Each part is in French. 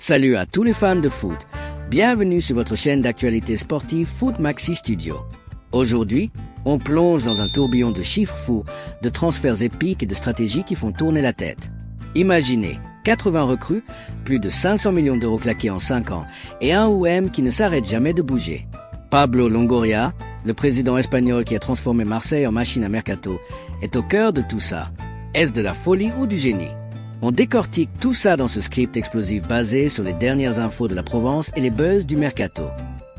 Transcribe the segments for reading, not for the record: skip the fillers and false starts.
Salut à tous les fans de foot. Bienvenue sur votre chaîne d'actualité sportive Foot Maxi Studio. Aujourd'hui, on plonge dans un tourbillon de chiffres fous, de transferts épiques et de stratégies qui font tourner la tête. Imaginez, 80 recrues, plus de 500 millions d'euros claqués en 5 ans et un OM qui ne s'arrête jamais de bouger. Pablo Longoria, le président espagnol qui a transformé Marseille en machine à mercato, est au cœur de tout ça. Est-ce de la folie ou du génie? On décortique tout ça dans ce script explosif basé sur les dernières infos de la Provence et les buzz du mercato.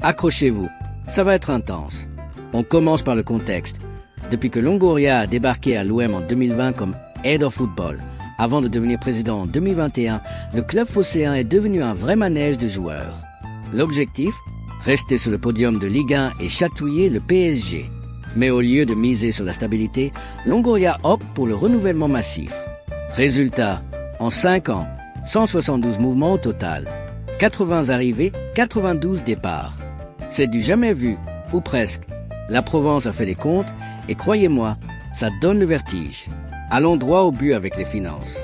Accrochez-vous, ça va être intense. On commence par le contexte. Depuis que Longoria a débarqué à l'OM en 2020 comme Head of Football, avant de devenir président en 2021, le club phocéen est devenu un vrai manège de joueurs. L'objectif? Rester sur le podium de Ligue 1 et chatouiller le PSG. Mais au lieu de miser sur la stabilité, Longoria opte pour le renouvellement massif. Résultat, en 5 ans, 172 mouvements au total. 80 arrivées, 92 départs. C'est du jamais vu, ou presque. La Provence a fait les comptes, et croyez-moi, ça donne le vertige. Allons droit au but avec les finances.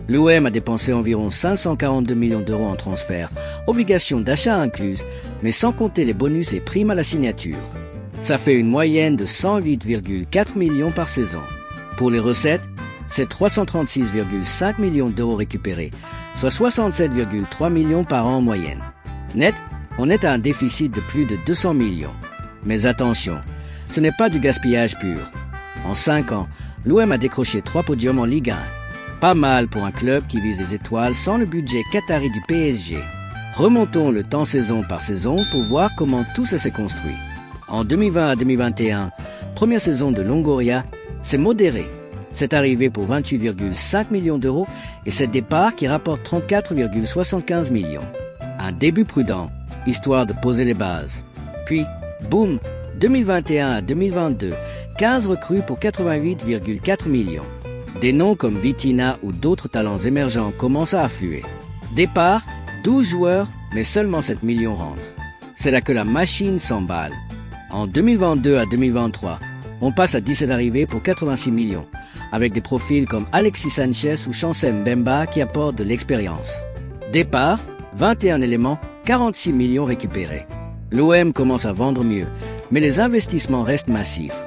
L'OM a dépensé environ 542 millions d'euros en transferts, obligations d'achat incluses, mais sans compter les bonus et primes à la signature. Ça fait une moyenne de 108,4 millions par saison. Pour les recettes, c'est 336,5 millions d'euros récupérés, soit 67,3 millions par an en moyenne. Net, on est à un déficit de plus de 200 millions. Mais attention, ce n'est pas du gaspillage pur. En 5 ans, l'OM a décroché 3 podiums en Ligue 1. Pas mal pour un club qui vise les étoiles sans le budget qatari du PSG. Remontons le temps saison par saison pour voir comment tout ça s'est construit. En 2020 à 2021, première saison de Longoria, c'est modéré. C'est arrivé pour 28,5 millions d'euros et c'est départ qui rapporte 34,75 millions. Un début prudent, histoire de poser les bases. Puis, boum, 2021 à 2022, 15 recrues pour 88,4 millions. Des noms comme Vitinha ou d'autres talents émergents commencent à affluer. Départ, 12 joueurs, mais seulement 7 millions rentrent. C'est là que la machine s'emballe. En 2022 à 2023, on passe à 17 arrivées pour 86 millions, avec des profils comme Alexis Sanchez ou Chancel Mbemba qui apportent de l'expérience. Départ, 21 éléments, 46 millions récupérés. L'OM commence à vendre mieux, mais les investissements restent massifs.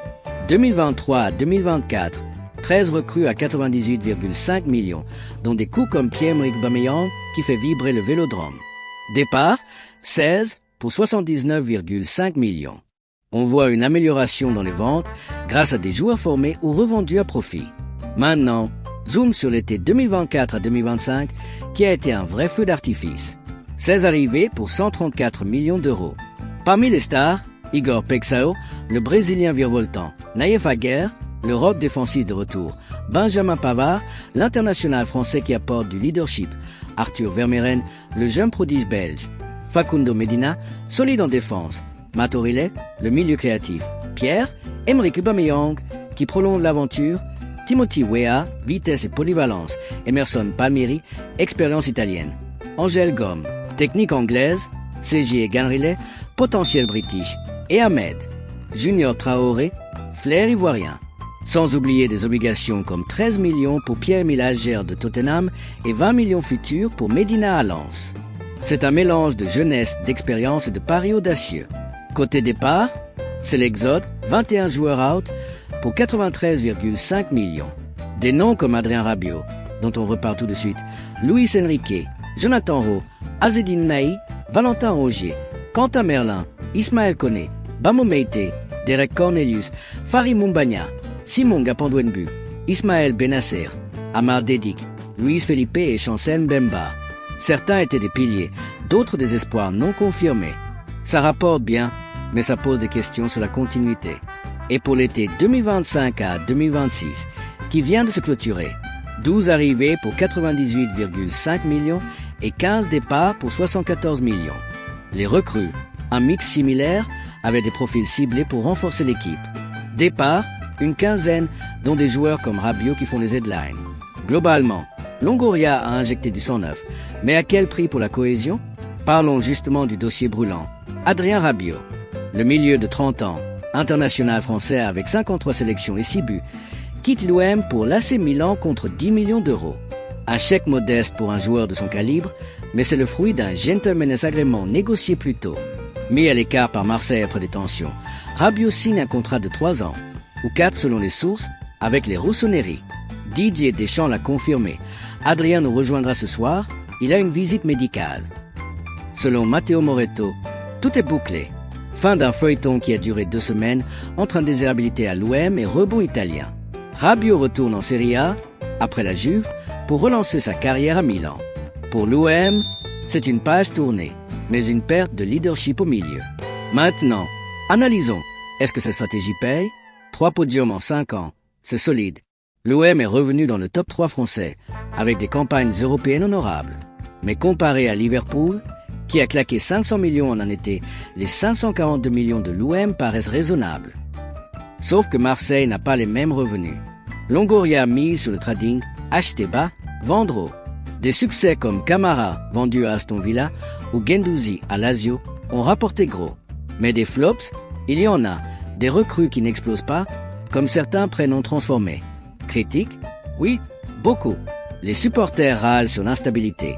2023 à 2024, 13 recrues à 98,5 millions, dont des coups comme Pierre-Emerick Aubameyang qui fait vibrer le Vélodrome. Départ, 16 pour 79,5 millions. On voit une amélioration dans les ventes grâce à des joueurs formés ou revendus à profit. Maintenant, zoom sur l'été 2024 à 2025 qui a été un vrai feu d'artifice. 16 arrivées pour 134 millions d'euros. Parmi les stars, Igor Pexao, le Brésilien virevoltant, Naïef Aguer, le rock défensif de retour, Benjamin Pavard, l'international français qui apporte du leadership, Arthur Vermeeren, le jeune prodige belge, Facundo Medina, solide en défense, Matt Orillet, le milieu créatif, Pierre-Emerick Aubameyang, qui prolonge l'aventure, Timothy Weah, vitesse et polyvalence, Emerson Palmieri, expérience italienne, Angel Gomme, technique anglaise, CJ Ganrillet, potentiel british, et Ahmed, Junior Traoré, flair ivoirien. Sans oublier des obligations comme 13 millions pour Pierre-Emile Ager de Tottenham et 20 millions futurs pour Medina à Lens. C'est un mélange de jeunesse, d'expérience et de paris audacieux. Côté départ, c'est l'exode, 21 joueurs out pour 93,5 millions. Des noms comme Adrien Rabiot, dont on repart tout de suite, Luis Enrique, Jonathan Rowe, Azzedine Naï, Valentin Rongier, Quentin Merlin, Ismaël Koné, Bamo Meïté, Derek Cornelius, Fary Moumbagna, Simon Gapandouenbu, Ismaël Benasser, Amar Dedik, Luis Felipe et Chancel Mbemba. Certains étaient des piliers, d'autres des espoirs non confirmés. Ça rapporte bien, mais ça pose des questions sur la continuité. Et pour l'été 2025 à 2026, qui vient de se clôturer, 12 arrivées pour 98,5 millions et 15 départs pour 74 millions. Les recrues, un mix similaire avec des profils ciblés pour renforcer l'équipe. Départ, une quinzaine, dont des joueurs comme Rabiot qui font les headlines. Globalement, Longoria a injecté du sang neuf, mais à quel prix pour la cohésion? Parlons justement du dossier brûlant. Adrien Rabiot, le milieu de 30 ans, international français avec 53 sélections et 6 buts, quitte l'OM pour l'AC Milan contre 10 millions d'euros. Un chèque modeste pour un joueur de son calibre, mais c'est le fruit d'un gentleman's agreement négocié plus tôt. Mis à l'écart par Marseille après des tensions, Rabiot signe un contrat de 3 ans, ou 4 selon les sources, avec les Rossoneri. Didier Deschamps l'a confirmé. Adrien nous rejoindra ce soir, il a une visite médicale. Selon Matteo Moretto, tout est bouclé. Fin d'un feuilleton qui a duré 2 semaines entre indésirabilité à l'OM et rebond italien. Rabiot retourne en Serie A, après la Juve, pour relancer sa carrière à Milan. Pour l'OM, c'est une page tournée, mais une perte de leadership au milieu. Maintenant, analysons. Est-ce que cette stratégie paye? 3 podiums en 5 ans, c'est solide. L'OM est revenu dans le top 3 français, avec des campagnes européennes honorables. Mais comparé à Liverpool, qui a claqué 500 millions en un été, les 542 millions de l'OM paraissent raisonnables. Sauf que Marseille n'a pas les mêmes revenus. Longoria a mis sur le trading acheter bas, vendre haut. Des succès comme Camara, vendu à Aston Villa, ou Guendouzi à Lazio, ont rapporté gros. Mais des flops, il y en a. Des recrues qui n'explosent pas, comme certains prénoms transformés. Critiques? Oui, beaucoup. Les supporters râlent sur l'instabilité.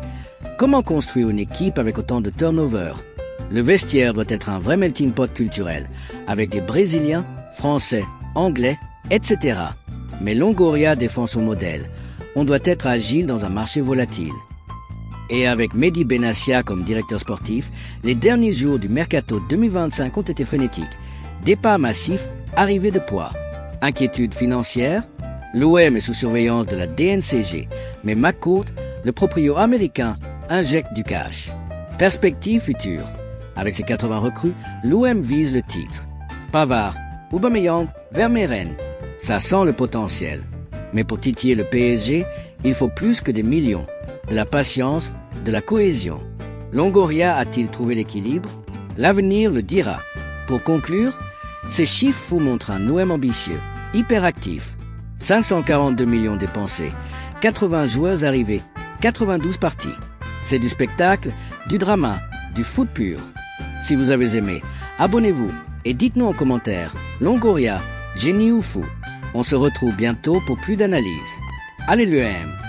Comment construire une équipe avec autant de turnover? Le vestiaire doit être un vrai melting pot culturel, avec des Brésiliens, Français, Anglais, etc. Mais Longoria défend son modèle. On doit être agile dans un marché volatile. Et avec Mehdi Benassia comme directeur sportif, les derniers jours du Mercato 2025 ont été frénétiques. Départ massif, arrivée de poids. Inquiétude financière? L'OM est sous surveillance de la DNCG, mais McCourt, le proprio américain, injecte du cash. Perspective future. Avec ses 80 recrues, l'OM vise le titre. Pavard, Aubameyang, Vermeeren. Ça sent le potentiel. Mais pour titiller le PSG, il faut plus que des millions. De la patience, de la cohésion. Longoria a-t-il trouvé l'équilibre? L'avenir le dira. Pour conclure, ces chiffres vous montrent un OM ambitieux, hyperactif. 542 millions dépensés, 80 joueurs arrivés, 92 parties. C'est du spectacle, du drama, du foot pur. Si vous avez aimé, abonnez-vous et dites-nous en commentaire, Longoria, génie ou fou? On se retrouve bientôt pour plus d'analyses. Allez l'OM!